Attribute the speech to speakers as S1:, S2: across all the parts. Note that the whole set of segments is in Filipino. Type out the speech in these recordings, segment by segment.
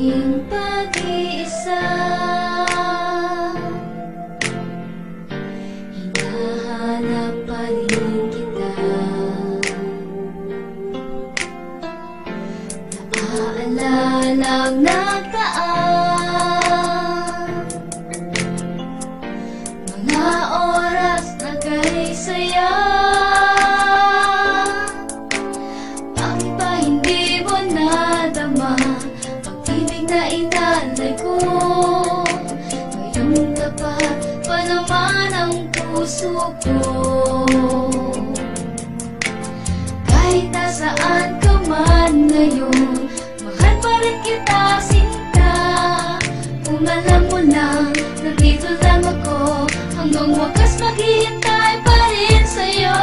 S1: aking pag-iisa. Hinahanap pa rin kita. Naaalala ang nagdaan, mga oras na kay saya. Bakit ba hindi mo nadama pag-ibig na inalay ko? Ngayong tapat pa naman ang puso ko. Kahit nasaan ka man ngayon, mahal pa rin kita, sinta. Kung alam mo lang, nandito lang ako, hanggang wakas maghihintay pa rin sa'yo.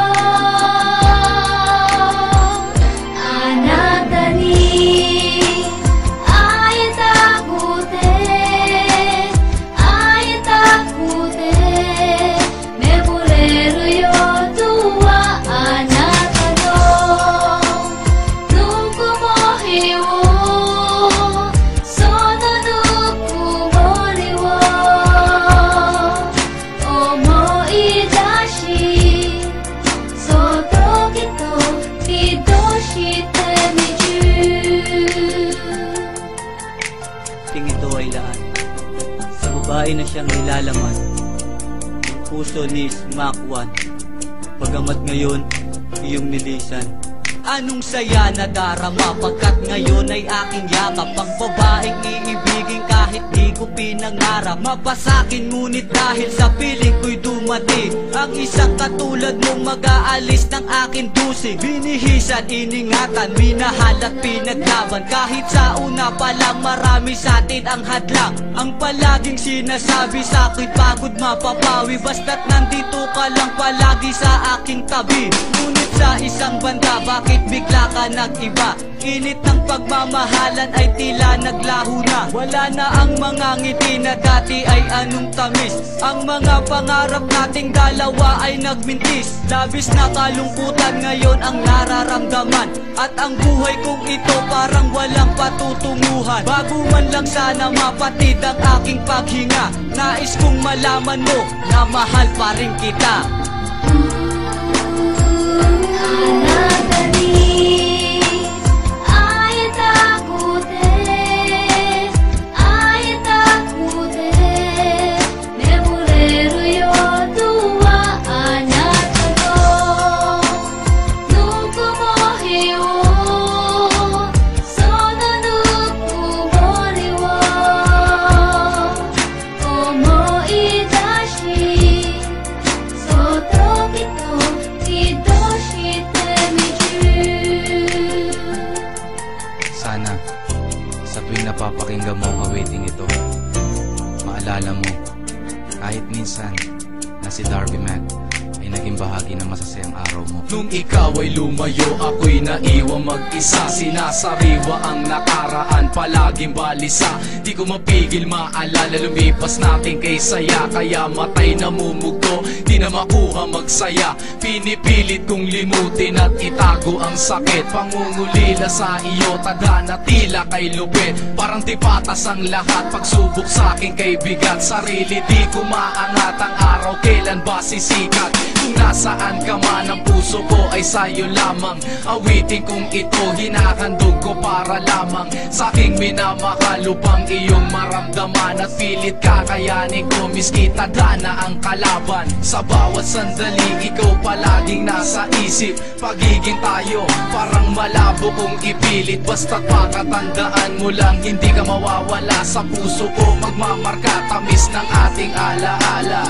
S2: Ito ay lahat sa babae na siyang nilalaman. Ang puso ni Smack One, bagamat ngayon iyong nilisan. Anong saya na darama pagkat ngayon ay aking yakap. Ang babaeng iibigin kahit di ko pinangarap. Mapasakin ngunit dahil sa piling ko'y dumating ang isang katulad mong mag-aalis ng aking dusig. Binihisan, iningatan, minahal at pinaglaban. Kahit sa una pa lang marami sa atin ang hadlang. Ang palaging sinasabi sa akin pagod mapapawi, basta't nandito ka lang palagi sa aking tabi. Ngunit sa isang banda, bakit bigla ka nag-iba? Init ng pagmamahalan ay tila naglaho na. Wala na ang mga ngiti na dati ay anong tamis. Ang mga pangarap nating dalawa ay nagmintis. Labis na kalungkutan ngayon ang nararamdaman. At ang buhay kong ito parang walang patutunguhan. Bago man lang sana mapatid ang aking paghinga, nais kong malaman mo na mahal pa rin kita.
S3: Sana sa tuwing napapakinggan mo ang awaiting ito, maalala mo kahit minsan na si Darby Mac ay naging bahagi ng masasayang araw mo.
S4: Nung ikaw ay lumayo, ako'y naiwang mag-isa. Sinasariwa ang nakaraan, palaging balisa. Di ko mapigil maalala, lumipas natin kay saya. Kaya matay namumugto, di na makuha magsaya. Pinipilit kong limutin at itago ang sakit. Pangungulila sa iyo, tadhana tila kay lupit. Parang di patas ang lahat, pagsubok sa akin kay bigat. Sarili di ko maangat, ang araw kailan ba sisikat? Kung nasaan ka man, ang puso ko ay sayo lamang. Awitin kong ito, hinahandog ko para lamang sa aking minamahal, upang iyong maramdaman at pilit kakayanin ko miski tadhana ang kalaban. Sa bawat sandali, ikaw palaging nasa isip. Pagiging tayo, parang malabo kong ipilit. Basta't pakatandaan mo lang, hindi ka mawawala sa puso ko. Magmamarka, tamis ng ating alaala.